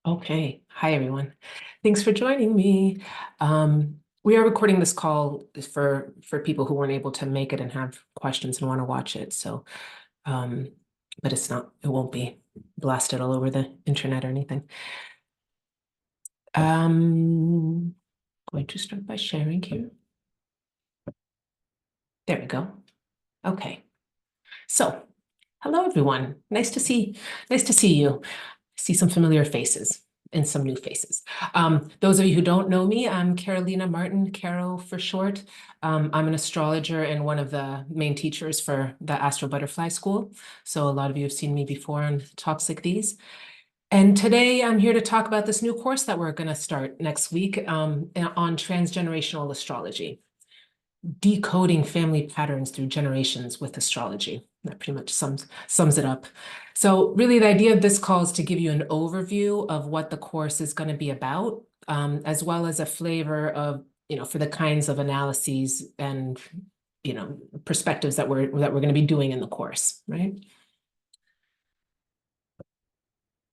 Okay. Hi, everyone. Thanks for joining me. We are recording this call for people who weren't able to make it and have questions and want to watch it. So, um, but it won't be blasted all over the internet or anything. Going to start by sharing here. There we go. Okay. So, hello, everyone. Nice to see you. See some familiar faces and some new faces. Those of you who don't know me, I'm Carolina Martin, Caro for short. I'm an astrologer and one of the main teachers for the Astro Butterfly School. So a lot of you have seen me before on talks like these. And today I'm here to talk about this new course that we're going to start next week on transgenerational astrology, decoding family patterns through generations with astrology. That pretty much sums it up. So really the idea of this call is to give you an overview of what the course is going to be about, as well as a flavor of, for the kinds of analyses and, perspectives that we're going to be doing in the course, right?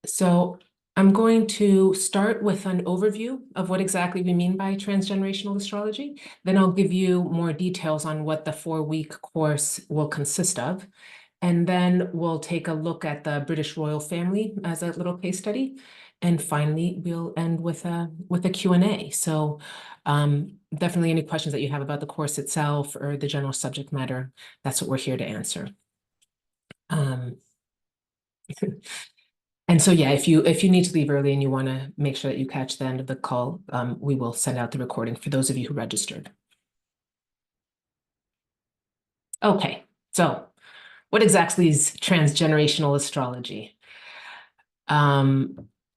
So I'm going to start with an overview of what exactly we mean by transgenerational astrology. Then I'll give you more details on what the 4-week course will consist of. And then we'll take a look at the British royal family as a little case study. And finally, we'll end with a Q&A. So definitely any questions that you have about the course itself or the general subject matter, that's what we're here to answer. And so, yeah, if you need to leave early and you want to make sure that you catch the end of the call, we will send out the recording for those of you who registered. Okay, so what exactly is transgenerational astrology?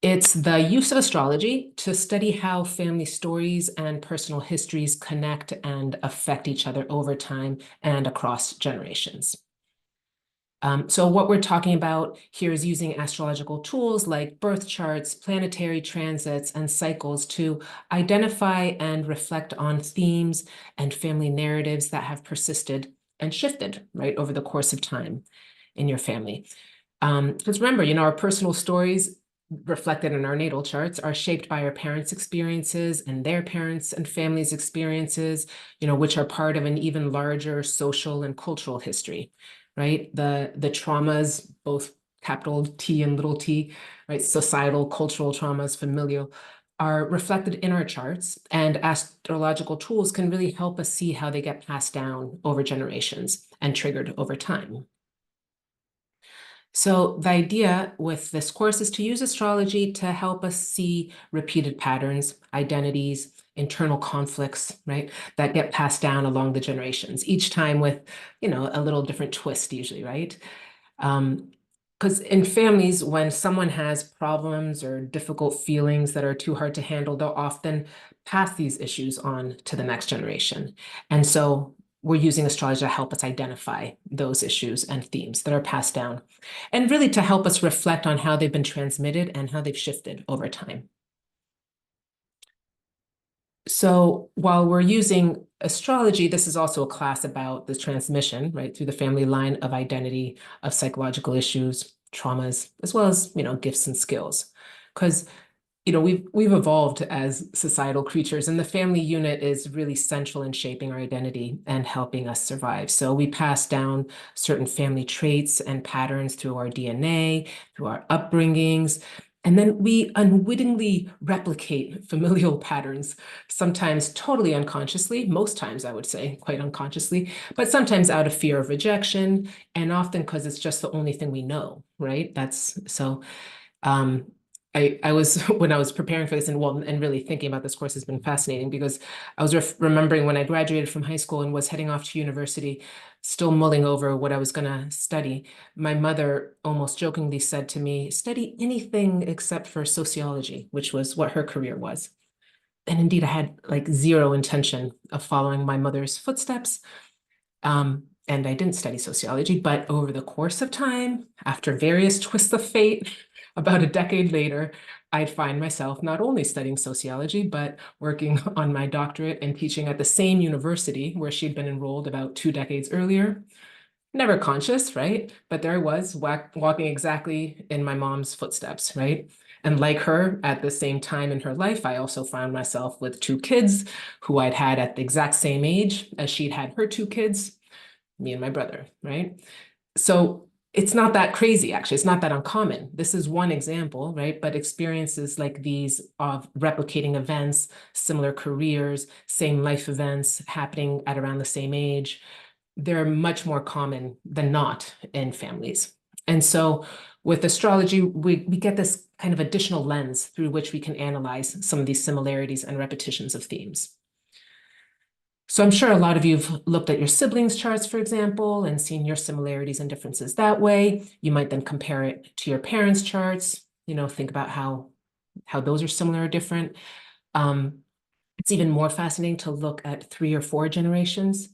It's the use of astrology to study how family stories and personal histories connect and affect each other over time and across generations. So what we're talking about here is using astrological tools like birth charts, planetary transits, and cycles to identify and reflect on themes and family narratives that have persisted and shifted, right, over the course of time in your family. Because remember, our personal stories reflected in our natal charts are shaped by our parents' experiences and their parents' and families' experiences, which are part of an even larger social and cultural history. Right? The traumas, both capital T and little t, right? Societal, cultural traumas, familial, are reflected in our charts, and astrological tools can really help us see how they get passed down over generations and triggered over time. So the idea with this course is to use astrology to help us see repeated patterns, identities, internal conflicts, right, that get passed down along the generations, each time with, a little different twist usually, right? Because in families, when someone has problems or difficult feelings that are too hard to handle, they'll often pass these issues on to the next generation. And so we're using astrology to help us identify those issues and themes that are passed down, and really to help us reflect on how they've been transmitted and how they've shifted over time. So while we're using astrology, this is also a class about the transmission, right, through the family line of identity, of psychological issues, traumas, as well as, gifts and skills. Because, we've evolved as societal creatures, and the family unit is really central in shaping our identity and helping us survive. So we pass down certain family traits and patterns through our DNA, through our upbringings, and then we unwittingly replicate familial patterns, sometimes totally unconsciously, most times I would say quite unconsciously, but sometimes out of fear of rejection, and often because it's just the only thing we know, right? That's so. I was, when I was preparing for this and really thinking about this course has been fascinating, because I was remembering when I graduated from high school and was heading off to university, still mulling over what I was going to study. My mother almost jokingly said to me, study anything except for sociology, which was what her career was. And indeed, I had like zero intention of following my mother's footsteps. And I didn't study sociology, but over the course of time, after various twists of fate, about a decade later, I'd find myself not only studying sociology, but working on my doctorate and teaching at the same university where she'd been enrolled about 2 decades earlier. never conscious, right? But there I was walking exactly in my mom's footsteps, right? And like her, at the same time in her life, I also found myself with two kids who I'd had at the exact same age as she'd had her two kids, me and my brother, right? So it's not that crazy, actually. It's not that uncommon. This is one example, right? But experiences like these of replicating events, similar careers, same life events happening at around the same age, they're much more common than not in families. And so with astrology, we get this kind of additional lens through which we can analyze some of these similarities and repetitions of themes. So I'm sure a lot of you have looked at your siblings' charts, for example, and seen your similarities and differences that way. You might then compare it to your parents' charts, think about how those are similar or different. It's even more fascinating to look at 3 or 4 generations.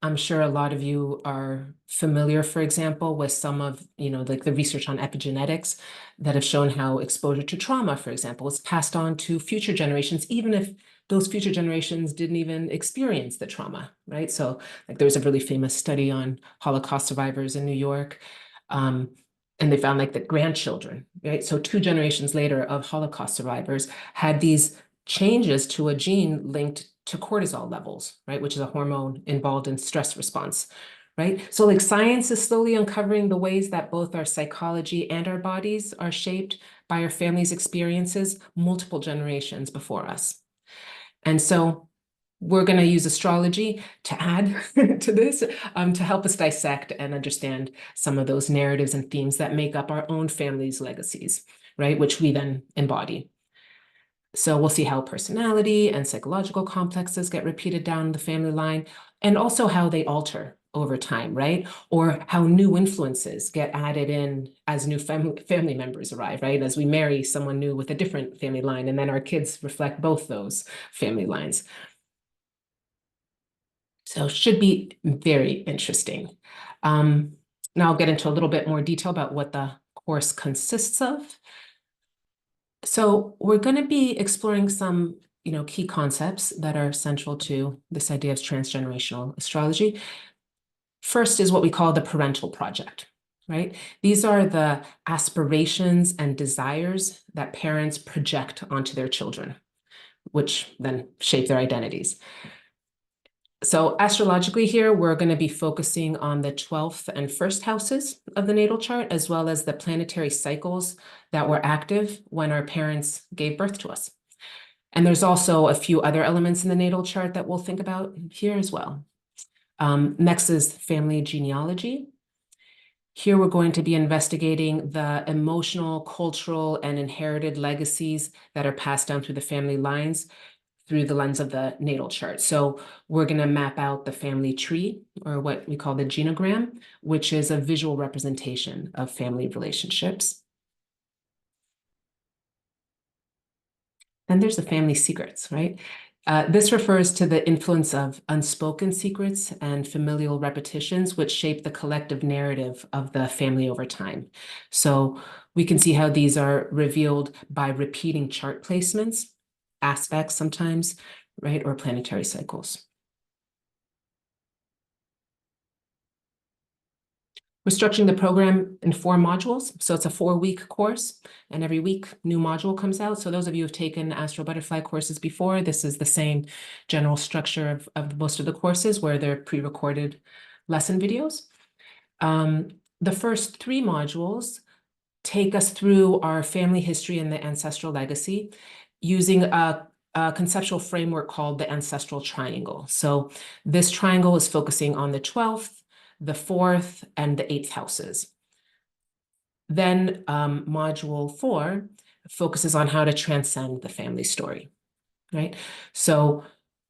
I'm sure a lot of you are familiar, for example, with some of, like the research on epigenetics that have shown how exposure to trauma, for example, is passed on to future generations, even if those future generations didn't even experience the trauma, right? So like there was a really famous study on Holocaust survivors in New York. And they found like the grandchildren, right? So 2 generations later of Holocaust survivors had these changes to a gene linked to cortisol levels, right, which is a hormone involved in stress response, right? So like science is slowly uncovering the ways that both our psychology and our bodies are shaped by our family's experiences multiple generations before us. And so we're going to use astrology to add to this, to help us dissect and understand some of those narratives and themes that make up our own family's legacies, right, which we then embody. So we'll see how personality and psychological complexes get repeated down the family line, and also how they alter over time, right? Or how new influences get added in as new family members arrive, right? As we marry someone new with a different family line, and then our kids reflect both those family lines. So should be very interesting. Now I'll get into a little bit more detail about what the course consists of. So we're going to be exploring some, key concepts that are central to this idea of transgenerational astrology. First is what we call the parental project, right? These are the aspirations and desires that parents project onto their children, which then shape their identities. So astrologically here, we're going to be focusing on the 12th and first houses of the natal chart, as well as the planetary cycles that were active when our parents gave birth to us. And there's also a few other elements in the natal chart that we'll think about here as well. Next is family genealogy. Here we're going to be investigating the emotional, cultural, and inherited legacies that are passed down through the family lines through the lens of the natal chart. So we're going to map out the family tree, or what we call the genogram, which is a visual representation of family relationships. Then there's the family secrets, right? This refers to the influence of unspoken secrets and familial repetitions, which shape the collective narrative of the family over time. So we can see how these are revealed by repeating chart placements, aspects sometimes, right, or planetary cycles. We're structuring the program in 4 modules. So it's a 4-week course, and every week new module comes out. So those of you who've taken Astro Butterfly courses before, this is the same general structure of most of the courses, where they're pre-recorded lesson videos. The first 3 modules take us through our family history and the ancestral legacy using a conceptual framework called the ancestral triangle. So this triangle is focusing on the 12th, the 4th, and the 8th houses. Then module 4 focuses on how to transcend the family story, right? So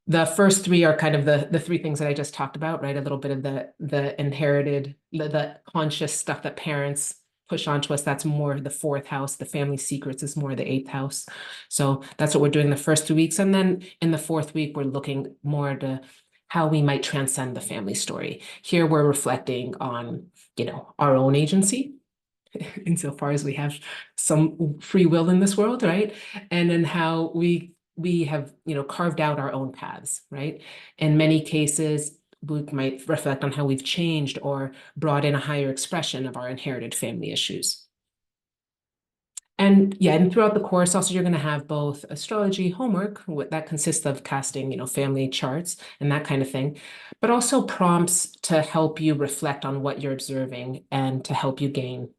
the first 3 are kind of the 3 things that I just talked about, right? A little bit of the inherited, the conscious stuff that parents push onto us. That's more the 4th house. The family secrets is more the 8th house. So that's what we're doing the first 2 weeks. And then in the 4th week, we're looking more to how we might transcend the family story. Here we're reflecting on, our own agency, insofar as we have some free will in this world, right? And then how we have, carved out our own paths, right? In many cases, we might reflect on how we've changed or brought in a higher expression of our inherited family issues. And yeah, and throughout the course, also you're going to have both astrology homework that consists of casting, family charts and that kind of thing, but also prompts to help you reflect on what you're observing and to help you gain,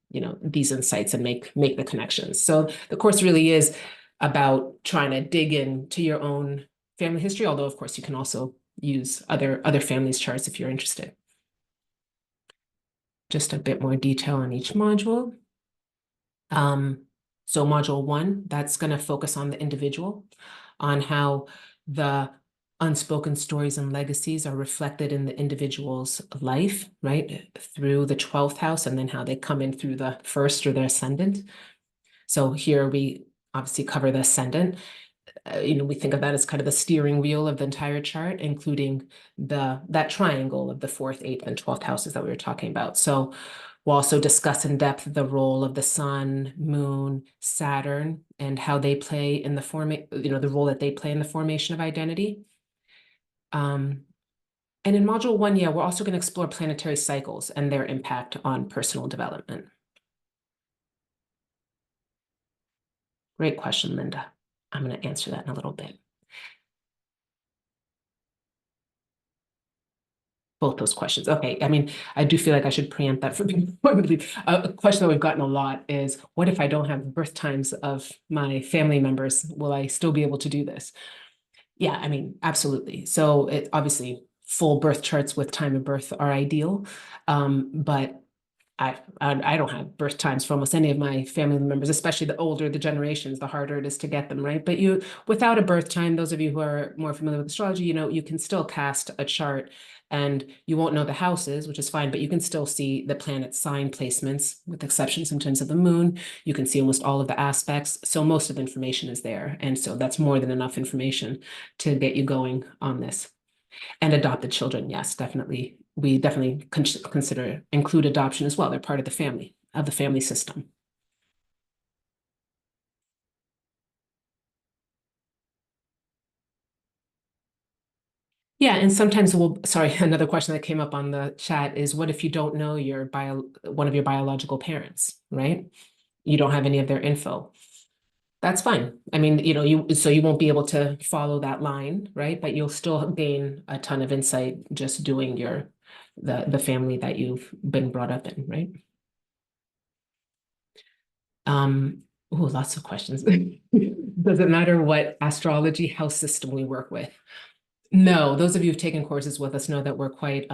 these insights and make the connections. So the course really is about trying to dig into your own family history, although of course you can also use other families' charts if you're interested. Just a bit more detail on each module. So module 1, that's going to focus on the individual, on how the unspoken stories and legacies are reflected in the individual's life, right, through the 12th house, and then how they come in through the first or the ascendant. So here we obviously cover the ascendant. We think of that as kind of the steering wheel of the entire chart, including that triangle of the 4th, 8th, and 12th houses that we were talking about. So we'll also discuss in depth the role of the sun, moon, Saturn, and how they play in the role that they play in the formation of identity. And in module 1, yeah, we're also going to explore planetary cycles and their impact on personal development. Great question, Linda. I'm going to answer that in a little bit. Both those questions. Okay. I mean, I do feel like I should preempt that for a question that we've gotten a lot is, what if I don't have birth times of my family members? Will I still be able to do this? Yeah, I mean, absolutely. So it obviously full birth charts with time of birth are ideal. But I don't have birth times for almost any of my family members, especially the older the generations, the harder it is to get them, right? But without a birth time, those of you who are more familiar with astrology, you can still cast a chart and you won't know the houses, which is fine, but you can still see the planet sign placements, with exception sometimes of the moon. You can see almost all of the aspects. So most of the information is there. And so that's more than enough information to get you going on this. And adopted children, yes, definitely. We definitely include adoption as well. They're part of the family system. Yeah, and sometimes sorry, another question that came up on the chat is, what if you don't know one of your biological parents, right? You don't have any of their info. That's fine. I mean, so you won't be able to follow that line, right? But you'll still gain a ton of insight just doing the family that you've been brought up in, right? Lots of questions. Does it matter what astrology house system we work with? No, those of you who've taken courses with us know that we're quite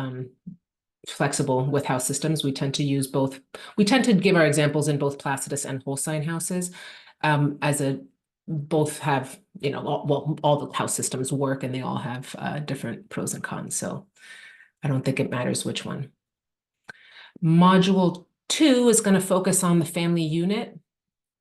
flexible with house systems. We tend to give our examples in both Placidus and whole sign houses, both have, all the house systems work and they all have different pros and cons. So I don't think it matters which one. Module 2 is going to focus on the family unit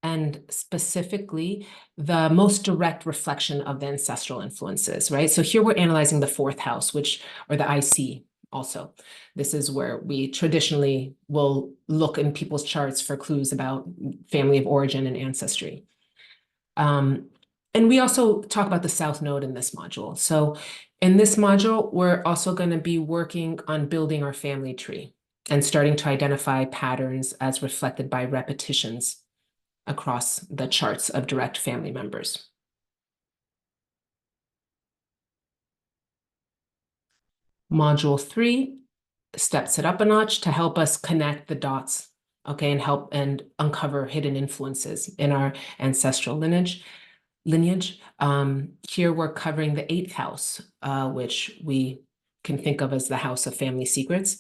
and specifically the most direct reflection of the ancestral influences, right? So here we're analyzing the 4th house, or the IC also. This is where we traditionally will look in people's charts for clues about family of origin and ancestry. And we also talk about the South Node in this module. So in this module, we're also going to be working on building our family tree and starting to identify patterns as reflected by repetitions across the charts of direct family members. Module 3 steps it up a notch to help us connect the dots, okay, and help and uncover hidden influences in our ancestral lineage. Here we're covering the 8th house, which we can think of as the house of family secrets.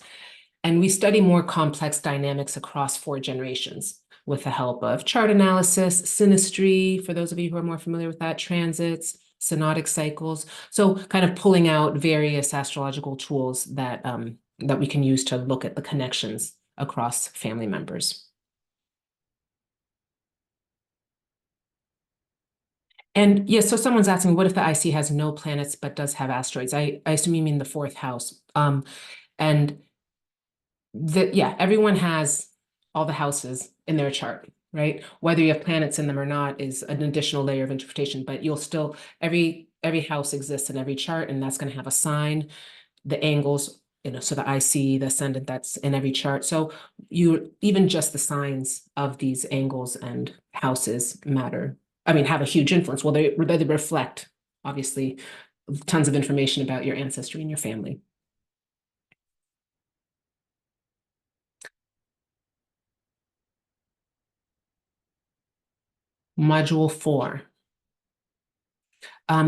And we study more complex dynamics across 4 generations with the help of chart analysis, synastry, for those of you who are more familiar with that, transits, synodic cycles. So kind of pulling out various astrological tools that we can use to look at the connections across family members. And yes, so someone's asking, what if the IC has no planets but does have asteroids? I assume you mean the 4th house. And everyone has all the houses in their chart, right? Whether you have planets in them or not is an additional layer of interpretation, but you'll still, every house exists in every chart, and that's going to have a sign the angles, so the IC, the ascendant, that's in every chart. So even just the signs of these angles and houses matter. I mean, have a huge influence. Well, they reflect, obviously, tons of information about your ancestry and your family. Module 4.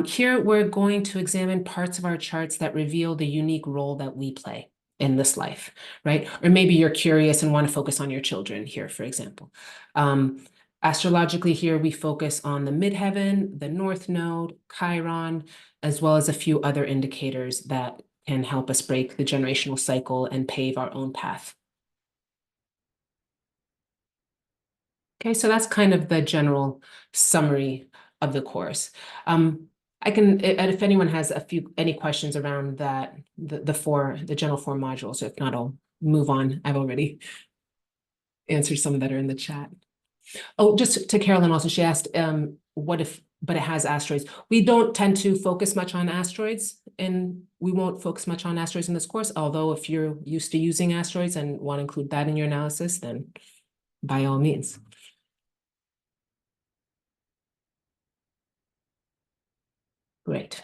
Here, we're going to examine parts of our charts that reveal the unique role that we play in this life, right? Or maybe you're curious and want to focus on your children here, for example. Astrologically here, we focus on the midheaven, the north node, Chiron, as well as a few other indicators that can help us break the generational cycle and pave our own path. Okay, so that's kind of the general summary of the course. I can, and if anyone has any questions around that, the general 4 modules, if not, I'll move on. I've already answered some that are in the chat. Oh, just to Carolyn also, she asked, but it has asteroids. We don't tend to focus much on asteroids, and we won't focus much on asteroids in this course, although if you're used to using asteroids and want to include that in your analysis, then by all means. Great.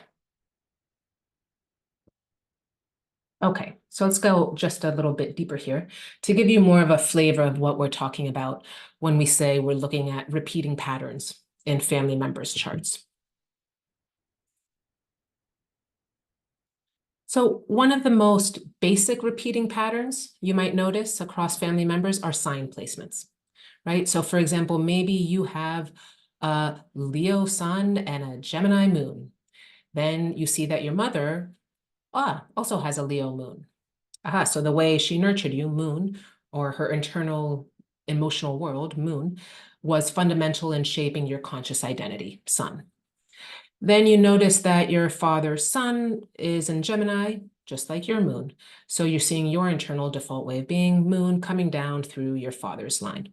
Okay, so let's go just a little bit deeper here to give you more of a flavor of what we're talking about when we say we're looking at repeating patterns in family members' charts. So one of the most basic repeating patterns you might notice across family members are sign placements, right? So for example, maybe you have a Leo sun and a Gemini moon. Then you see that your mother also has a Leo moon. So the way she nurtured you, moon, or her internal emotional world, moon, was fundamental in shaping your conscious identity, sun. Then you notice that your father's sun is in Gemini, just like your moon. So you're seeing your internal default way of being, moon, coming down through your father's line.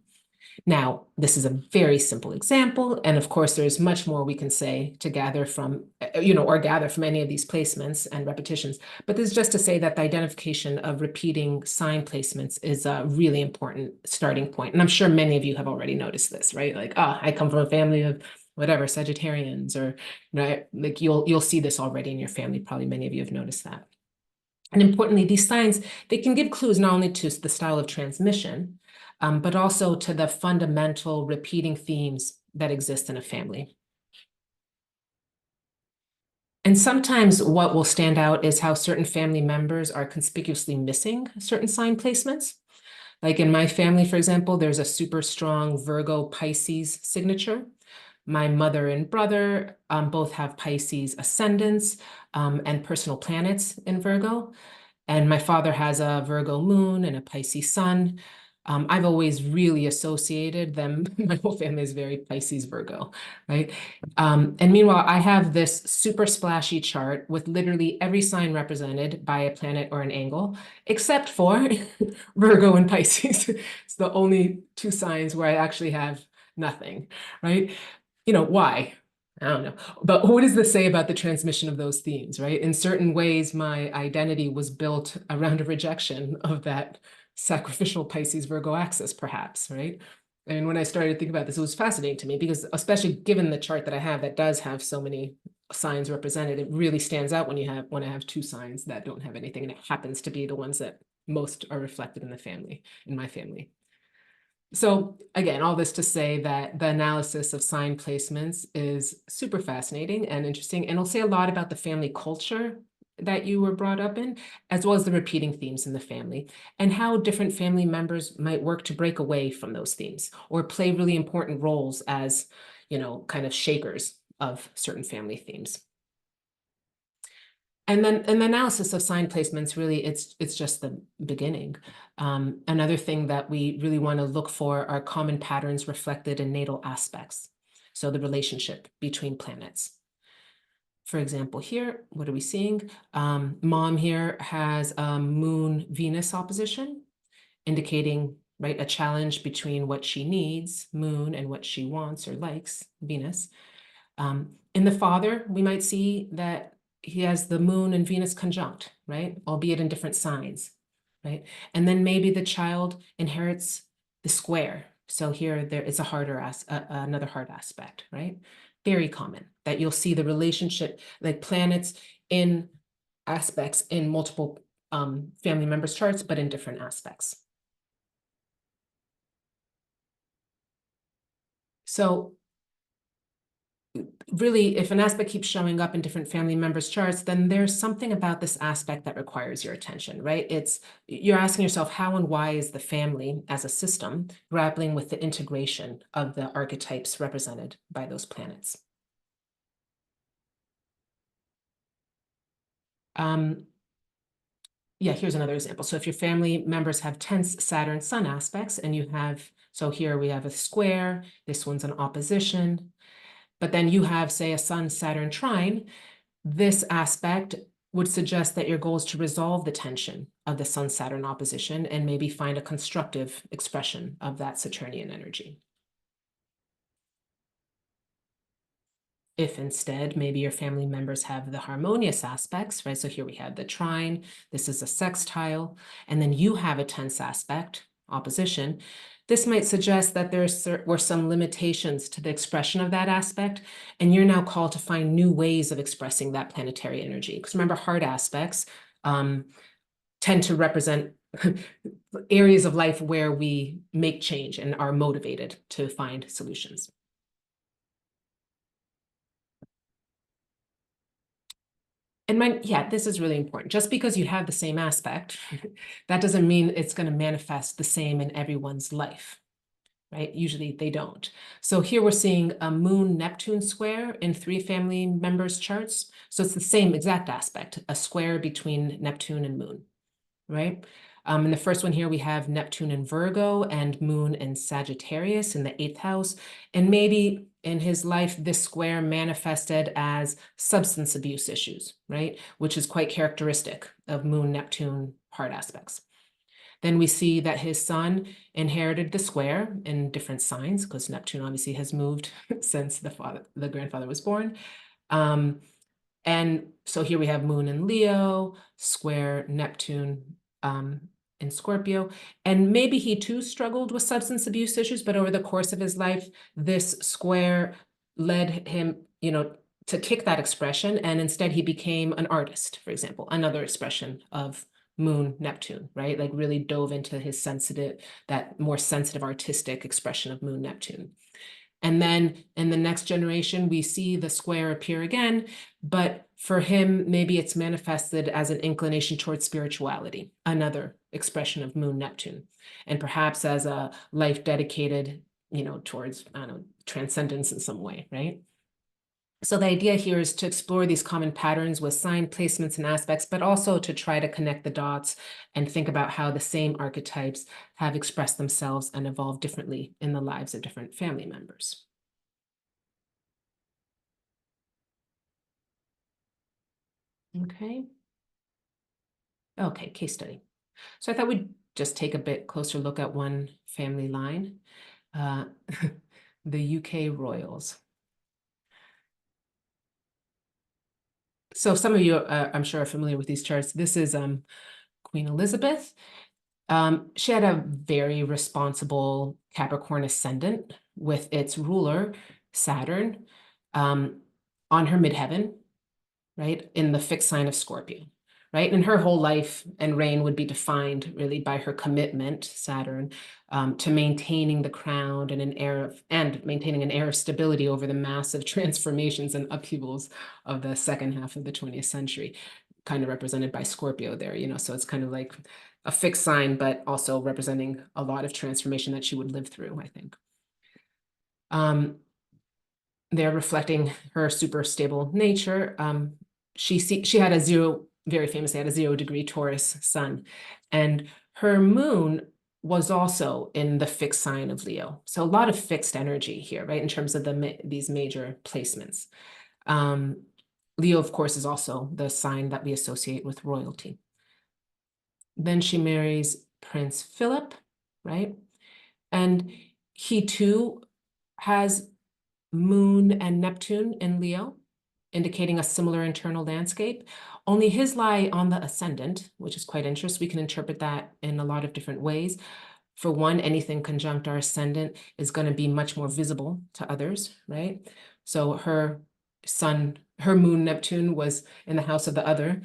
Now, this is a very simple example, and of course, there's much more we can say to gather from, or gather from any of these placements and repetitions. But this is just to say that the identification of repeating sign placements is a really important starting point. And I'm sure many of you have already noticed this, right? Like, I come from a family of whatever, Sagittarians, or like you'll see this already in your family. Probably many of you have noticed that. And importantly, these signs, they can give clues not only to the style of transmission, but also to the fundamental repeating themes that exist in a family. And sometimes what will stand out is how certain family members are conspicuously missing certain sign placements. Like in my family, for example, there's a super strong Virgo Pisces signature. My mother and brother both have Pisces ascendants and personal planets in Virgo. And my father has a Virgo moon and a Pisces sun. I've always really associated them. My whole family is very Pisces Virgo, right? And meanwhile, I have this super splashy chart with literally every sign represented by a planet or an angle, except for Virgo and Pisces. It's the only 2 signs where I actually have nothing, right? Why? I don't know. But what does this say about the transmission of those themes, right? In certain ways, my identity was built around a rejection of that sacrificial Pisces Virgo axis, perhaps, right? And when I started to think about this, it was fascinating to me because especially given the chart that I have that does have so many signs represented, it really stands out when I have 2 signs that don't have anything, and it happens to be the ones that most are reflected in my family. So again, all this to say that the analysis of sign placements is super fascinating and interesting, and it'll say a lot about the family culture that you were brought up in, as well as the repeating themes in the family, and how different family members might work to break away from those themes or play really important roles as, kind of shakers of certain family themes. And then in the analysis of sign placements, really, it's just the beginning. Another thing that we really want to look for are common patterns reflected in natal aspects. So the relationship between planets. For example, here, what are we seeing? Mom here has a Moon-Venus opposition, indicating, right, a challenge between what she needs, Moon, and what she wants or likes, Venus. In the father, we might see that he has the moon and Venus conjunct, right? Albeit in different signs, right? And then maybe the child inherits the square. So here there is a another hard aspect, right? Very common that you'll see the relationship, like planets in aspects in multiple family members' charts, but in different aspects. So really, if an aspect keeps showing up in different family members' charts, then there's something about this aspect that requires your attention, right? You're asking yourself, how and why is the family as a system grappling with the integration of the archetypes represented by those planets? Yeah, here's another example. So if your family members have tense Saturn Sun aspects and so here we have a square, this one's an opposition, but then you have, say, a Sun Saturn trine, this aspect would suggest that your goal is to resolve the tension of the Sun Saturn opposition and maybe find a constructive expression of that Saturnian energy. If instead, maybe your family members have the harmonious aspects, right? So here we have the trine, this is a sextile, and then you have a tense aspect, opposition. This might suggest that were some limitations to the expression of that aspect, and you're now called to find new ways of expressing that planetary energy. Because remember, hard aspects tend to represent areas of life where we make change and are motivated to find solutions. And yeah, this is really important. Just because you have the same aspect, that doesn't mean it's going to manifest the same in everyone's life, right? Usually they don't. So here we're seeing a Moon-Neptune square in 3 family members' charts. So it's the same exact aspect, a square between Neptune and Moon, right? In the first one here, we have Neptune in Virgo and Moon in Sagittarius in the 8th house. And maybe in his life, this square manifested as substance abuse issues, right? Which is quite characteristic of Moon-Neptune hard aspects. Then we see that his son inherited the square in different signs, because Neptune obviously has moved since the grandfather was born. And so here we have Moon in Leo, square Neptune in Scorpio. And maybe he too struggled with substance abuse issues, but over the course of his life, this square led him, to kick that expression. And instead he became an artist, for example, another expression of Moon Neptune, right? Like really dove into that more sensitive artistic expression of Moon Neptune. And then in the next generation, we see the square appear again, but for him, maybe it's manifested as an inclination towards spirituality, another expression of Moon Neptune, and perhaps as a life dedicated, towards, I don't know, transcendence in some way, right? So the idea here is to explore these common patterns with sign placements and aspects, but also to try to connect the dots and think about how the same archetypes have expressed themselves and evolved differently in the lives of different family members. Okay. Okay, case study. So I thought we'd just take a bit closer look at one family line, the UK royals. So some of you, I'm sure, are familiar with these charts. This is Queen Elizabeth. She had a very responsible Capricorn ascendant with its ruler, Saturn, on her midheaven, right, in the fixed sign of Scorpio, right? And her whole life and reign would be defined really by her commitment, Saturn, to maintaining the crown and maintaining an air of stability over the massive transformations and upheavals of the second half of the 20th century, kind of represented by Scorpio there, so it's kind of like a fixed sign, but also representing a lot of transformation that she would live through, I think. They're reflecting her super stable nature. She had very famously had a 0-degree Taurus sun, and her moon was also in the fixed sign of Leo. So a lot of fixed energy here, right, in terms of these major placements. Leo, of course, is also the sign that we associate with royalty. Then she marries Prince Philip, right? And he too has Moon and Neptune in Leo. indicating a similar internal landscape. Only his lie on the ascendant, which is quite interesting. We can interpret that in a lot of different ways. For one, anything conjunct our ascendant is going to be much more visible to others, right? So her sun, her moon Neptune was in the house of the other,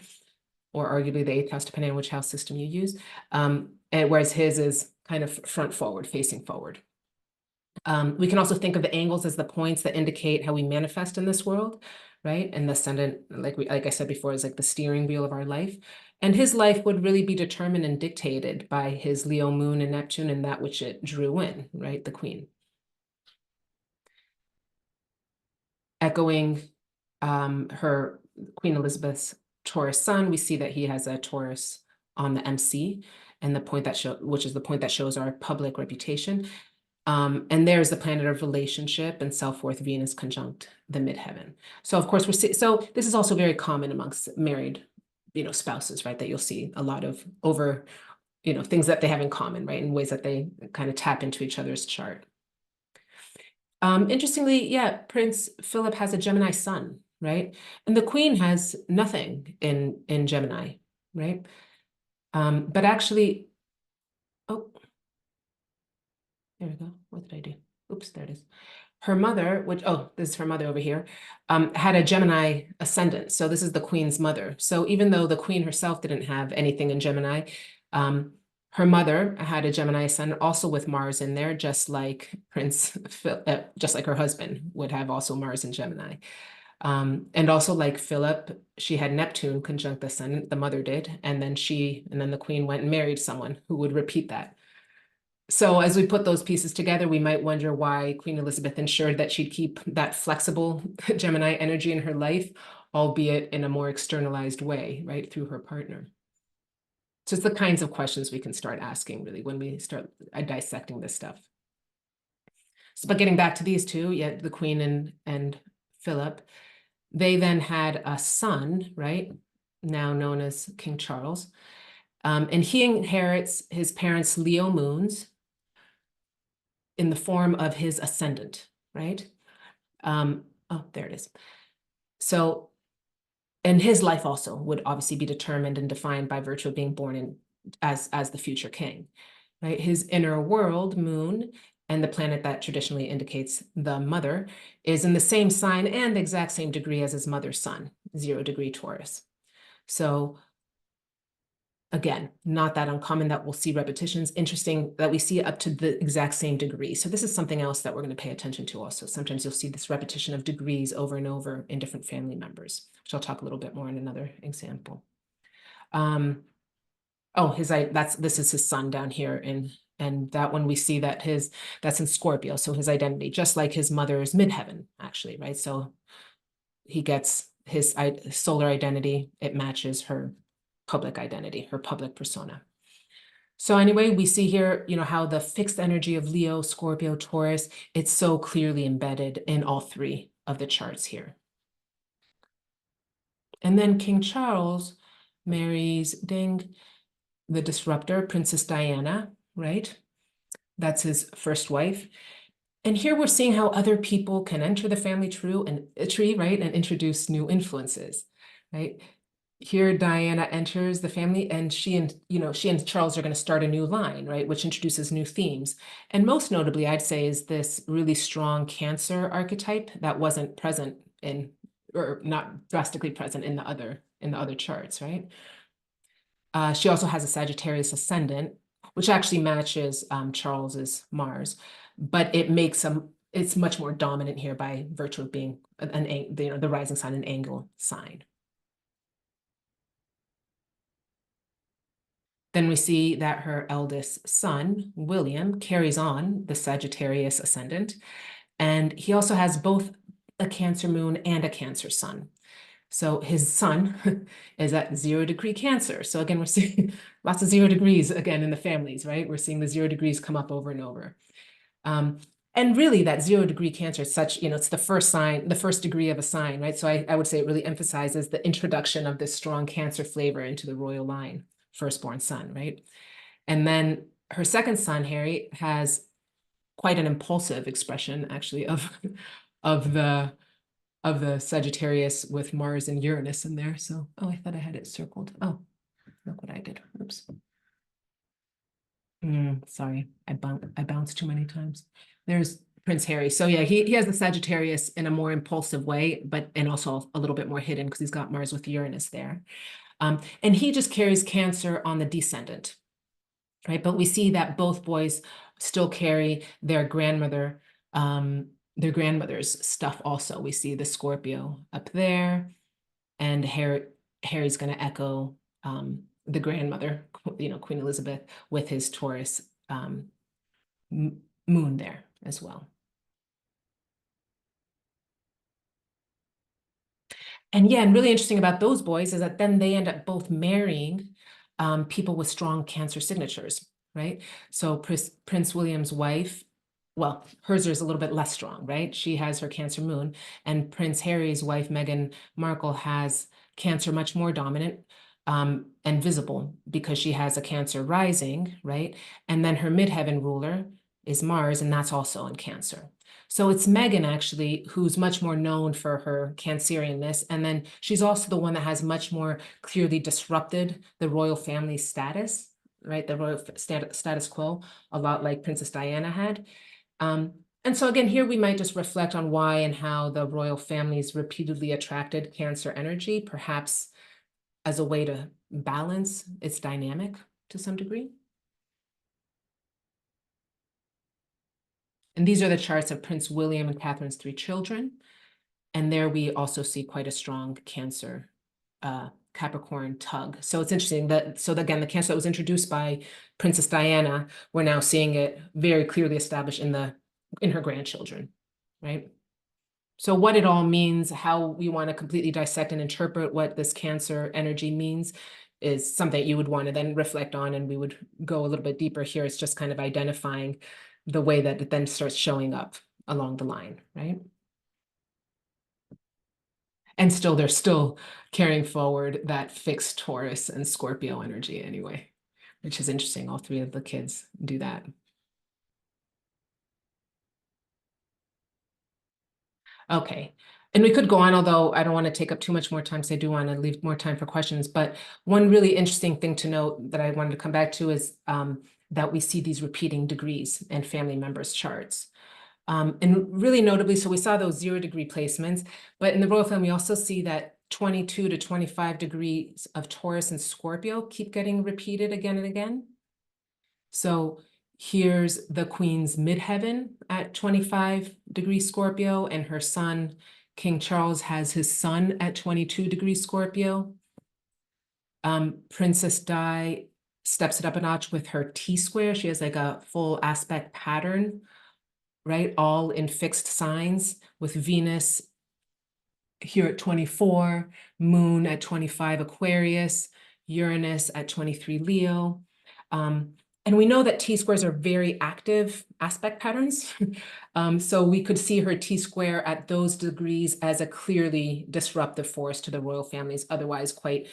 or arguably the eighth house, depending on which house system you use. And whereas his is kind of front forward, facing forward. We can also think of the angles as the points that indicate how we manifest in this world, right? And the ascendant, like I said before, is like the steering wheel of our life. And his life would really be determined and dictated by his Leo moon and Neptune and that which it drew in, right? The queen. Echoing her Queen Elizabeth's Taurus sun, we see that he has a Taurus on the MC, and the point that which is the point that shows our public reputation. And there's the planet of relationship and self-worth, Venus conjunct the midheaven. So of course so this is also very common amongst married, spouses, right? That you'll see a lot of things that they have in common, right? In ways that they kind of tap into each other's chart. Interestingly, yeah, Prince Philip has a Gemini sun, right? And the Queen has nothing in Gemini, right? But actually, oh, there we go. What did I do? Oops, there it is. Her mother, this is her mother over here, had a Gemini ascendant. So this is the Queen's mother. So even though the Queen herself didn't have anything in Gemini, her mother had a Gemini ascendant also with Mars in there, just like just like her husband would have also Mars in Gemini. And also like Philip, she had Neptune conjunct the ascendant, the mother did, and then the Queen went and married someone who would repeat that. So as we put those pieces together, we might wonder why Queen Elizabeth ensured that she'd keep that flexible Gemini energy in her life, albeit in a more externalized way, right, through her partner. So it's the kinds of questions we can start asking, really, when we start dissecting this stuff. So, but getting back to these two, the Queen and Philip, they then had a son, right, now known as King Charles. And he inherits his parents' Leo moons in the form of his ascendant, right? Oh, there it is. So, and his life also would obviously be determined and defined by virtue of being born in as the future king, right? His inner world, moon, and the planet that traditionally indicates the mother is in the same sign and the exact same degree as his mother's sun, 0 degree Taurus. So again, not that uncommon that we'll see repetitions. Interesting that we see it up to the exact same degree. So this is something else that we're going to pay attention to also. Sometimes you'll see this repetition of degrees over and over in different family members, which I'll talk a little bit more in another example. This is his sun down here, and that one we see that that's in Scorpio, so his identity, just like his mother's midheaven, actually, right? So he gets his solar identity, it matches her public identity, her public persona. So anyway, we see here, how the fixed energy of Leo, Scorpio, Taurus, it's so clearly embedded in all three of the charts here. And then King Charles marries the disruptor, Princess Diana, right? That's his first wife. And here we're seeing how other people can enter the family tree, right? And introduce new influences, right? Here Diana enters the family and she and Charles are going to start a new line, right? Which introduces new themes. And most notably, I'd say, is this really strong Cancer archetype that wasn't present or not drastically present in the other charts, right? She also has a Sagittarius ascendant, which actually matches Charles's Mars, but it's much more dominant here by virtue of being the rising sign, an angle sign. Then we see that her eldest son, William, carries on the Sagittarius ascendant, and he also has both a Cancer moon and a Cancer sun. So his sun is at 0 degree Cancer. So again, we're seeing lots of 0 degrees again in the families, right? We're seeing the 0 degrees come up over and over. And really that 0 degree Cancer is such, it's the first sign, the first degree of a sign, right? So I would say it really emphasizes the introduction of this strong Cancer flavor into the royal line, firstborn son, right? And then her second son, Harry, has quite an impulsive expression actually of the of the Sagittarius with Mars and Uranus in there. So, oh, I thought I had it circled. Oh, look what I did. Oops. Sorry, I bounced too many times. There's Prince Harry. So yeah, he has the Sagittarius in a more impulsive way, but and also a little bit more hidden because he's got Mars with Uranus there. And he just carries Cancer on the descendant, right? But we see that both boys still carry their grandmother's stuff also. We see the Scorpio up there, and Harry's going to echo the grandmother, Queen Elizabeth, with his Taurus moon there as well. And yeah, and really interesting about those boys is that then they end up both marrying people with strong Cancer signatures, right? So Prince William's wife, well, hers is a little bit less strong, right? She has her Cancer moon, and Prince Harry's wife, Meghan Markle, has Cancer much more dominant and visible because she has a Cancer rising, right? And then her midheaven ruler is Mars, and that's also in Cancer. So it's Meghan actually who's much more known for her Cancerianness. And then she's also the one that has much more clearly disrupted the royal family status, right? The royal status quo, a lot like Princess Diana had. And so again, here we might just reflect on why and how the royal families repeatedly attracted Cancer energy, perhaps as a way to balance its dynamic to some degree. And these are the charts of Prince William and Catherine's 3 children. And there we also see quite a strong Cancer Capricorn tug. So it's interesting that, so again, the Cancer that was introduced by Princess Diana, we're now seeing it very clearly established in her grandchildren, right? So what it all means, how we want to completely dissect and interpret what this Cancer energy means is something you would want to then reflect on, and we would go a little bit deeper here. It's just kind of identifying the way that it then starts showing up along the line, right? And still, they're still carrying forward that fixed Taurus and Scorpio energy anyway, which is interesting. All 3 of the kids do that. Okay. And we could go on, although I don't want to take up too much more time because I do want to leave more time for questions. But one really interesting thing to note that I wanted to come back to is that we see these repeating degrees in family members' charts. And really notably, so we saw those 0-degree placements, but in the royal family, we also see that 22 to 25 degrees of Taurus and Scorpio keep getting repeated again and again. So here's the Queen's midheaven at 25 degrees Scorpio, and her son, King Charles, has his sun at 22 degrees Scorpio. Princess Di steps it up a notch with her T-square. She has like a full aspect pattern, right? All in fixed signs, with Venus here at 24, Moon at 25 Aquarius, Uranus at 23 Leo. And we know that T-squares are very active aspect patterns. So we could see her T-square at those degrees as a clearly disruptive force to the royal family's otherwise quite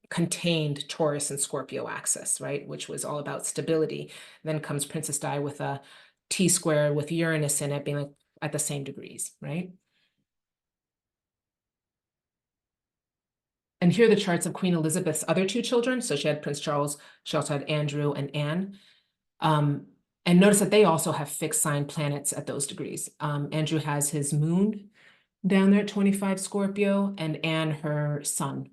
contained Taurus and Scorpio axis, right? Which was all about stability. Then comes Princess Di with a T-square with Uranus in it being like at the same degrees, right? And here are the charts of Queen Elizabeth's other 2 children. So she had Prince Charles, she also had Andrew and Anne. And notice that they also have fixed sign planets at those degrees. Andrew has his moon down there at 25 Scorpio, and Anne her sun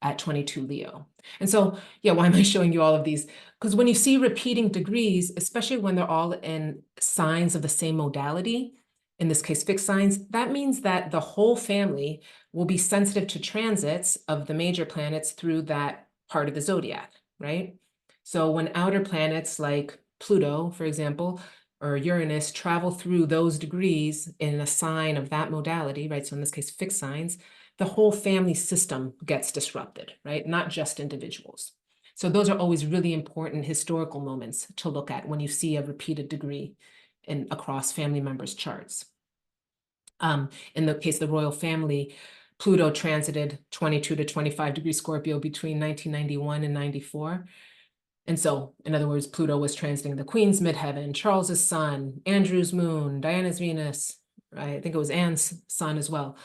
at 22 Leo. And so, yeah, why am I showing you all of these? Because when you see repeating degrees, especially when they're all in signs of the same modality, in this case, fixed signs, that means that the whole family will be sensitive to transits of the major planets through that part of the zodiac, right? So when outer planets like Pluto, for example, or Uranus travel through those degrees in a sign of that modality, right? So in this case, fixed signs, the whole family system gets disrupted, right? Not just individuals. So those are always really important historical moments to look at when you see a repeated degree across family members' charts. In the case of the royal family, Pluto transited 22 to 25 degrees Scorpio between 1991 and 94. And so, in other words, Pluto was transiting the Queen's midheaven, Charles's sun, Andrew's moon, Diana's Venus, right? I think it was Anne's sun as well.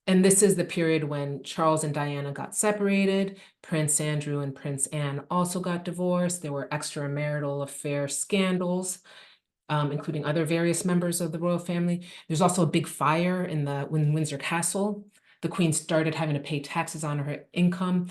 And this is the period when Charles and Diana got separated. Prince Andrew and Prince Anne also got divorced. There were extramarital affair scandals, including other various members of the royal family. There's also a big fire in Windsor Castle. The Queen started having to pay taxes on her income,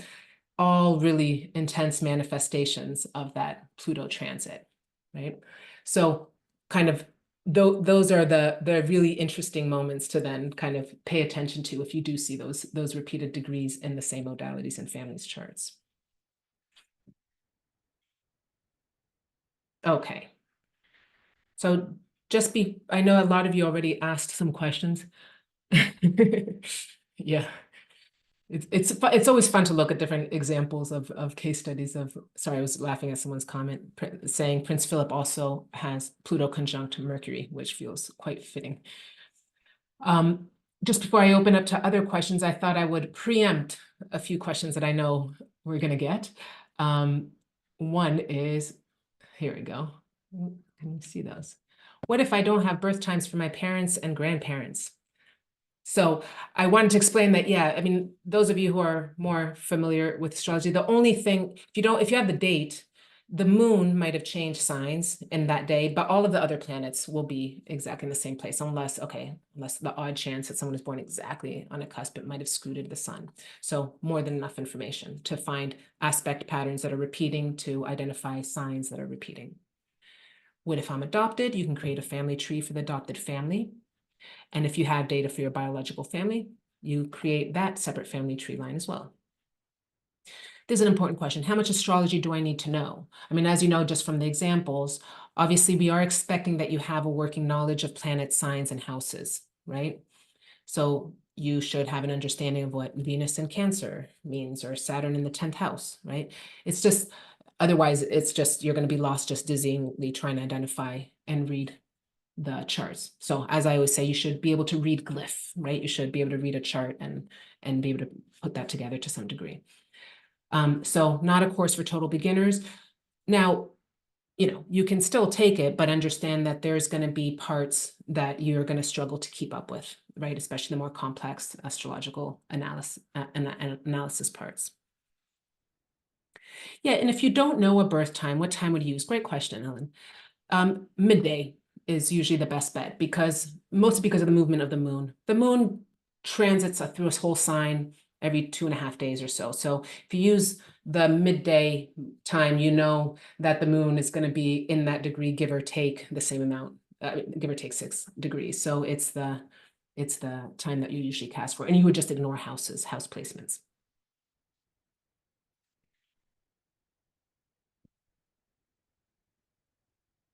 all really intense manifestations of that Pluto transit, right? So kind of those are the really interesting moments to then kind of pay attention to if you do see those repeated degrees in the same modalities and families charts. Okay. So I know a lot of you already asked some questions. Yeah. It's always fun to look at different examples of case studies of, sorry, I was laughing at someone's comment saying Prince Philip also has Pluto conjunct Mercury, which feels quite fitting. Just before I open up to other questions, I thought I would preempt a few questions that I know we're going to get. One is, here we go. Can you see those? What if I don't have birth times for my parents and grandparents? So I wanted to explain that, yeah, I mean, those of you who are more familiar with astrology, the only thing, if you have the date, the moon might have changed signs in that day, but all of the other planets will be exactly in the same place, unless the odd chance that someone is born exactly on a cusp, it might have scooted the sun. So more than enough information to find aspect patterns that are repeating, to identify signs that are repeating. What if I'm adopted? You can create a family tree for the adopted family. And if you have data for your biological family, you create that separate family tree line as well. This is an important question. How much astrology do I need to know? I mean, as you know, just from the examples, obviously we are expecting that you have a working knowledge of planet signs and houses, right? So you should have an understanding of what Venus in Cancer means, or Saturn in the 10th house, right? It's just, otherwise it's just, you're going to be lost just dizzyingly trying to identify and read the charts. So as I always say, you should be able to read glyph, right? You should be able to read a chart and be able to put that together to some degree. So not a course for total beginners. Now, you can still take it, but understand that there's going to be parts that you're going to struggle to keep up with, right? Especially the more complex astrological analysis parts. Yeah, and if you don't know a birth time, what time would you use? Great question, Ellen. Midday is usually the best bet, mostly because of the movement of the moon. The moon transits through a whole sign every 2.5 days or so. So if you use the midday time, you know that the moon is going to be in that degree, give or take the same amount, give or take 6 degrees. So it's the time that you usually cast for, and you would just ignore house placements.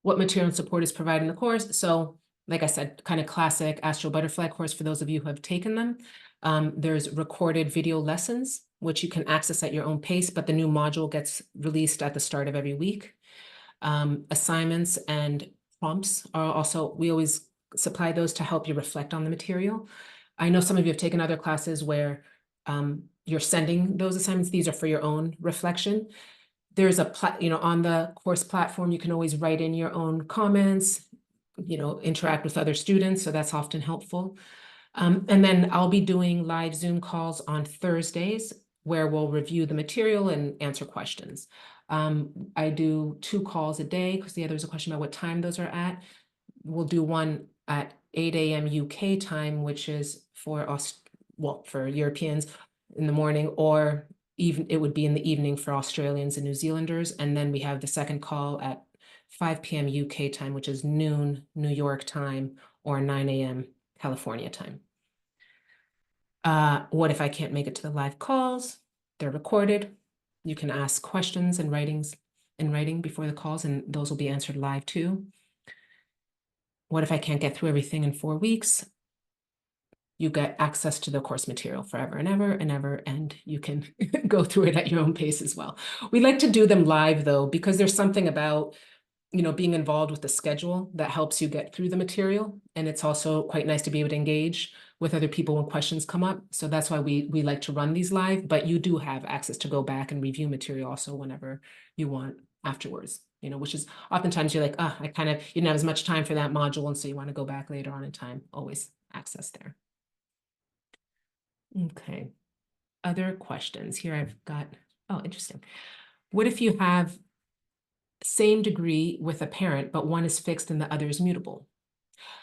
What material and support is provided in the course? So like I said, kind of classic Astro Butterfly course for those of you who have taken them. There's recorded video lessons, which you can access at your own pace, but the new module gets released at the start of every week. Assignments and prompts are also, we always supply those to help you reflect on the material. I know some of you have taken other classes where you're sending those assignments. These are for your own reflection. There's on the course platform, you can always write in your own comments, interact with other students. So that's often helpful. And then I'll be doing live Zoom calls on Thursdays where we'll review the material and answer questions. I do 2 calls a day because there's a question about what time those are at. We'll do one at 8 a.m. UK time, which is for Europeans in the morning, or even it would be in the evening for Australians and New Zealanders. And then we have the second call at 5 p.m. UK time, which is noon New York time, or 9 a.m. California time. What if I can't make it to the live calls? They're recorded. You can ask questions in writing before the calls, and those will be answered live too. What if I can't get through everything in 4 weeks? You get access to the course material forever and ever and ever, and you can go through it at your own pace as well. We like to do them live though, because there's something about being involved with the schedule that helps you get through the material. And it's also quite nice to be able to engage with other people when questions come up. So that's why we like to run these live, but you do have access to go back and review material also whenever you want afterwards, which is oftentimes you're like, I kind of, you didn't have as much time for that module. And so you want to go back later on in time, always access there. Okay. Other questions here I've got. Oh, interesting. What if you have same degree with a parent, but one is fixed and the other is mutable?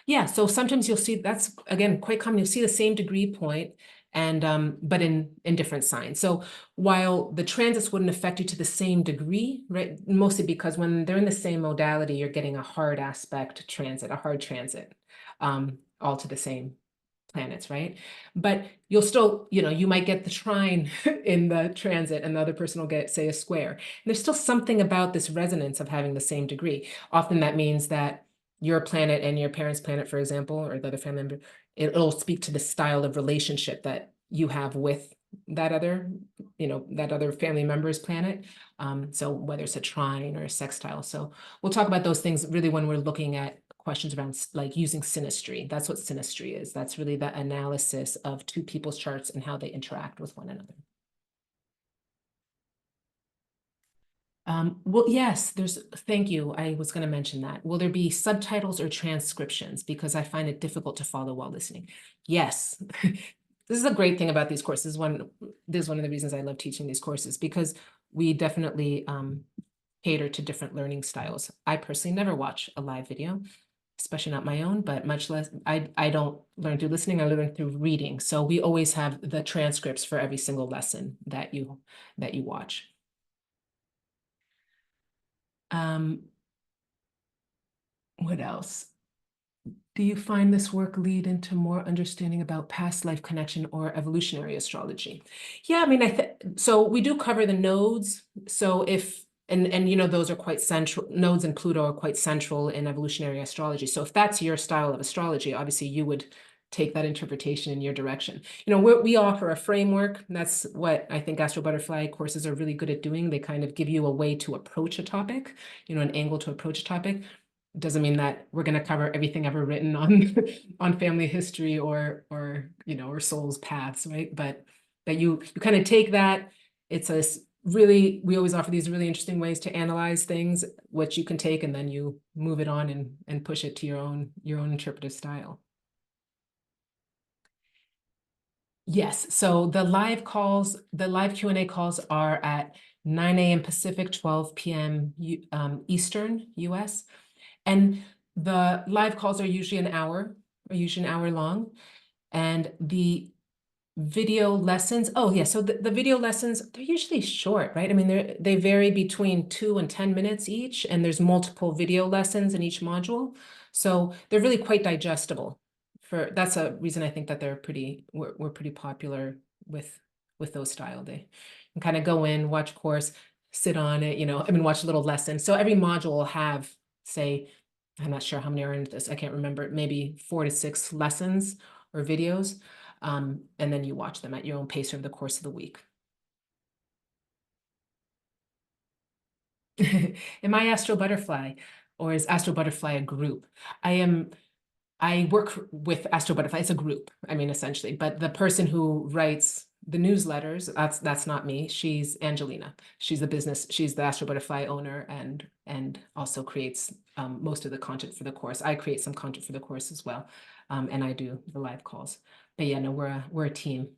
Yeah, so sometimes you'll see that's again quite common. You'll see the same degree point and but in different signs. So while the transits wouldn't affect you to the same degree, right? Mostly because when they're in the same modality, you're getting a hard aspect transit, a hard transit, all to the same planets, right? But you'll still, you might get the trine in the transit and the other person will get, say, a square. And there's still something about this resonance of having the same degree. Often that means that your planet and your parents' planet, for example, or the other family member, it'll speak to the style of relationship that you have with that other, that other family member's planet. So whether it's a trine or a sextile. So we'll talk about those things really when we're looking at questions around like using synastry. That's what synastry is. That's really the analysis of two people's charts and how they interact with one another. Well, yes, thank you. I was going to mention that. Will there be subtitles or transcriptions? Because I find it difficult to follow while listening. Yes. This is a great thing about these courses. This is one of the reasons I love teaching these courses because we definitely cater to different learning styles. I personally never watch a live video, especially not my own, but much less, I don't learn through listening, I learn through reading. So we always have the transcripts for every single lesson that you watch. Um, what else? Do you find this work lead into more understanding about past life connection or evolutionary astrology? Yeah, I mean, so we do cover the nodes. So if and those are quite central. Nodes and Pluto are quite central in evolutionary astrology. So if that's your style of astrology, obviously you would take that interpretation in your direction. We offer a framework. That's what I think Astro Butterfly courses are really good at doing. They kind of give you a way to approach a topic, an angle to approach a topic. Doesn't mean that we're going to cover everything ever written on on family history or soul's paths, right? But that you kind of take that. It's a really, we always offer these really interesting ways to analyze things, which you can take and then you move it on and push it to your own interpretive style. Yes, so the live Q&A calls are at 9 a.m. Pacific, 12 p.m. Eastern US. And the live calls are usually an hour, long. And the video lessons, oh yeah, so the video lessons, they're usually short, right? I mean, they vary between 2 and 10 minutes each, and there's multiple video lessons in each module. So they're really quite digestible. That's a reason I think that we're pretty popular with those style. They can kind of go in, watch course, sit on it, watch a little lesson. So every module will have, say, I'm not sure how many are in this, I can't remember, maybe 4 to 6 lessons or videos. And then you watch them at your own pace over the course of the week. Am I Astro Butterfly or is Astro Butterfly a group? I work with Astro Butterfly. It's a group, I mean, essentially, but the person who writes the newsletters, that's not me. She's Angelina. She's the Astro Butterfly owner and also creates most of the content for the course. I create some content for the course as well. And I do the live calls. But yeah, no, we're a team.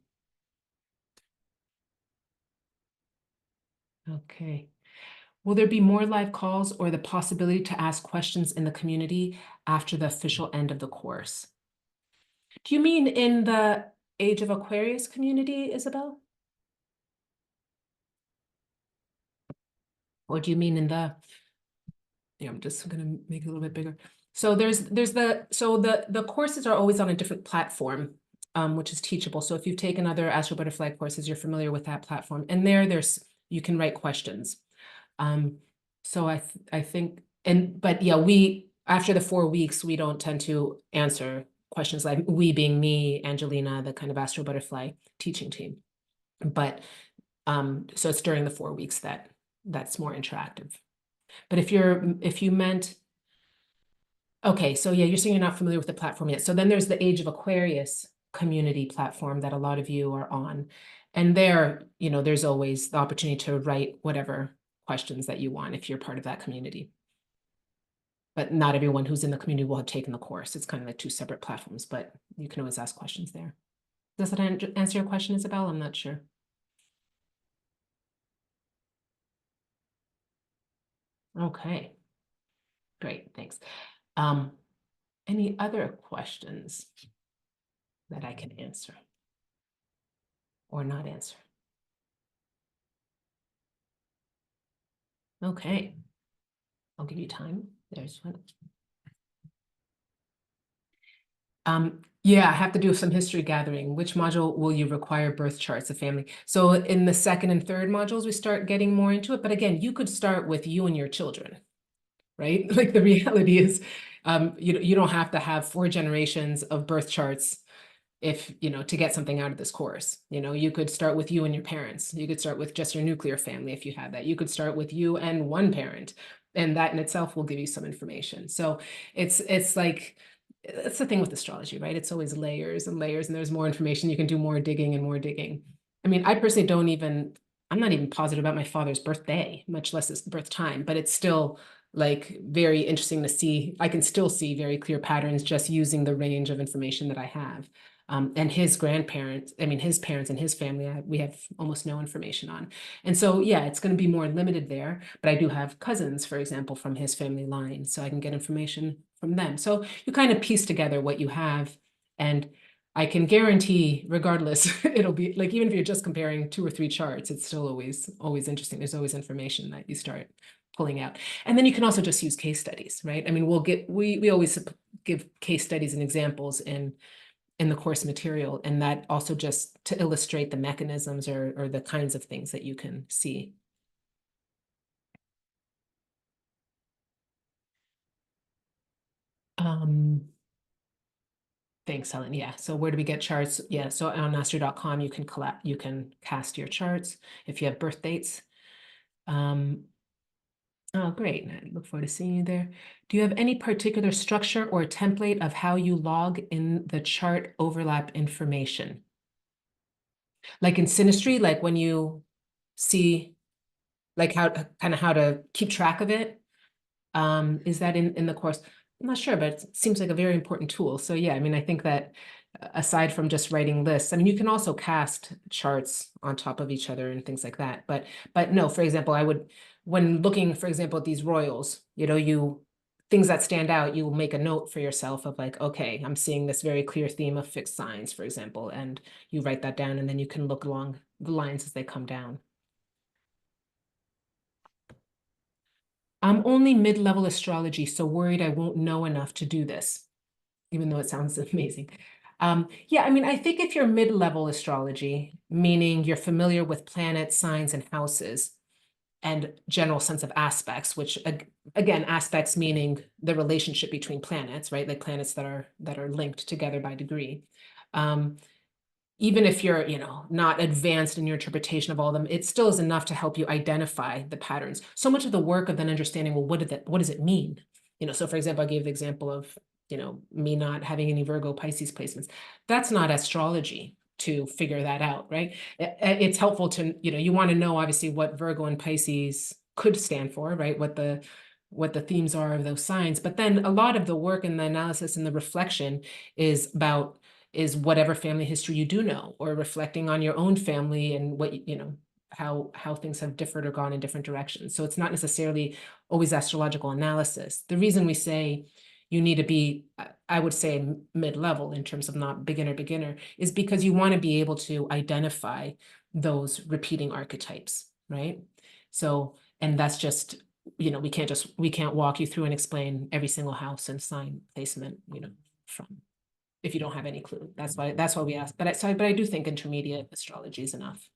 Okay. Will there be more live calls or the possibility to ask questions in the community after the official end of the course? Do you mean in the Age of Aquarius community, Isabel? Or do you mean in I'm just going to make it a little bit bigger. So the courses are always on a different platform, which is Teachable. So if you've taken other Astro Butterfly courses, you're familiar with that platform. And you can write questions. So I think, but yeah, after the 4 weeks, we don't tend to answer questions like we being me, Angelina, the kind of Astro Butterfly teaching team. But so it's during the 4 weeks that's more interactive. But if you meant, okay, so yeah, you're saying you're not familiar with the platform yet. So then there's the Age of Aquarius community platform that a lot of you are on. And there's always the opportunity to write whatever questions that you want if you're part of that community. But not everyone who's in the community will have taken the course. It's kind of like 2 separate platforms, but you can always ask questions there. Does that answer your question, Isabel? I'm not sure. Okay, great, thanks. Um, any other questions that I can answer or not answer? Okay, I'll give you time. There's one. Yeah, I have to do some history gathering. Which module will you require birth charts of family? So in the second and third modules, we start getting more into it. But again, you could start with you and your children, right? Like the reality is, you don't have to have 4 generations of birth charts if, to get something out of this course. You could start with you and your parents. You could start with just your nuclear family if you have that. You could start with you and one parent, and that in itself will give you some information. So it's like it's the thing with astrology, right? It's always layers and layers, and there's more information. You can do more digging and more digging. I mean, I personally don't even, I'm not even positive about my father's birthday, much less his birth time, but it's still like very interesting to see. I can still see very clear patterns just using the range of information that I have. And his grandparents, I mean, his parents and his family, we have almost no information on. And so, yeah, it's going to be more limited there. But I do have cousins, for example, from his family line, so I can get information from them. So you kind of piece together what you have. And I can guarantee, regardless, it'll be like, even if you're just comparing 2 or 3 charts, it's still always interesting. There's always information that you start pulling out. And then you can also just use case studies, right? I mean, we always give case studies and examples in the course material, and that also just to illustrate the mechanisms or the kinds of things that you can see. Um, Thanks, Helen. Yeah. So where do we get charts? Yeah. So on astro.com, you can cast your charts if you have birth dates. Um, oh, great. I look forward to seeing you there. Do you have any particular structure or template of how you log in the chart overlap information? Like in Synastry, like when you see like how to keep track of it? Is that in the course? I'm not sure, but it seems like a very important tool. So yeah, I mean, I think that aside from just writing lists, I mean, you can also cast charts on top of each other and things like that. But no, for example, when looking, for example, at these royals, things that stand out, you will make a note for yourself of like, okay, I'm seeing this very clear theme of fixed signs, for example, and you write that down, and then you can look along the lines as they come down. I'm only mid-level astrology, so worried I won't know enough to do this, even though it sounds amazing. Yeah, I mean, I think if you're mid-level astrology, meaning you're familiar with planets, signs, and houses, and general sense of aspects, which again, aspects meaning the relationship between planets, right? Like planets that are linked together by degree. Um, Even if you're, not advanced in your interpretation of all of them, it still is enough to help you identify the patterns. So much of the work of then understanding, well, what does it mean? So for example, I gave the example of, me not having any Virgo Pisces placements. That's not astrology to figure that out, right? It's helpful to, you want to know obviously what Virgo and Pisces could stand for, right? What the themes are of those signs. But then a lot of the work and the analysis and the reflection is whatever family history you do know, or reflecting on your own family and what how things have differed or gone in different directions. So it's not necessarily always astrological analysis. The reason we say you need to be, I would say, mid-level in terms of not beginner, is because you want to be able to identify those repeating archetypes, right? So, and that's just, we can't walk you through and explain every single house and sign placement, from if you don't have any clue. That's why we ask. But I do think intermediate astrology is enough.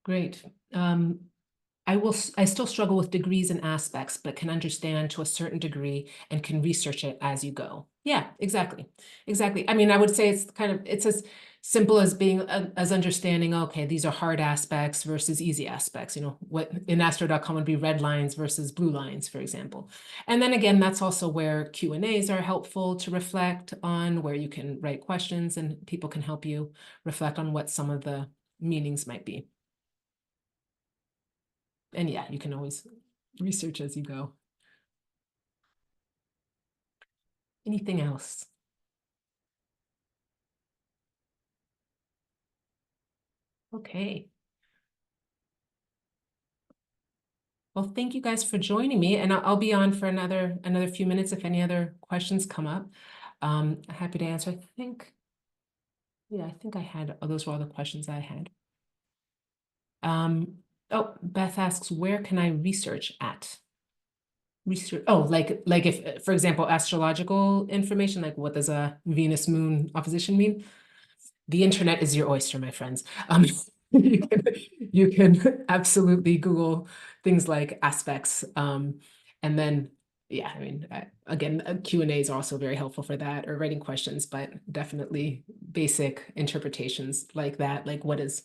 Great. I still struggle with degrees and aspects, but can understand to a certain degree and can research it as you go. Yeah, exactly. Exactly. I mean, I would say it's as simple as being as understanding, okay, these are hard aspects versus easy aspects, what in astro.com would be red lines versus blue lines, for example. And then again, that's also where Q&As are helpful to reflect on, where you can write questions and people can help you reflect on what some of the meanings might be. And yeah, you can always research as you go. Anything else? Okay. Well, thank you guys for joining me, and I'll be on for another few minutes if any other questions come up. Happy to answer. Yeah, I think I had, oh, those were all the questions I had. Oh, Beth asks, where can I research at? Research, oh, like if, for example, astrological information, like what does a Venus moon opposition mean? The internet is your oyster, my friends. You can absolutely Google things like aspects. And then, yeah, I mean, again, Q&As are also very helpful for that, or writing questions, but definitely basic interpretations like that, like what is,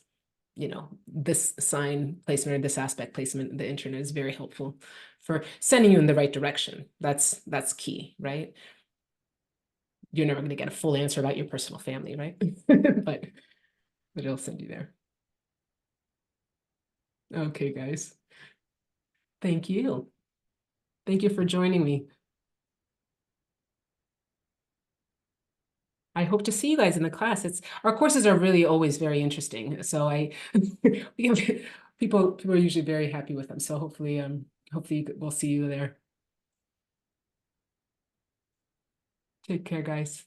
this sign placement or this aspect placement, the internet is very helpful for sending you in the right direction. That's key, right? You're never going to get a full answer about your personal family, right? But it'll send you there. Okay, guys. Thank you. Thank you for joining me. I hope to see you guys in the class. Our courses are really always very interesting. So we have people are usually very happy with them. So hopefully we'll see you there. Take care, guys.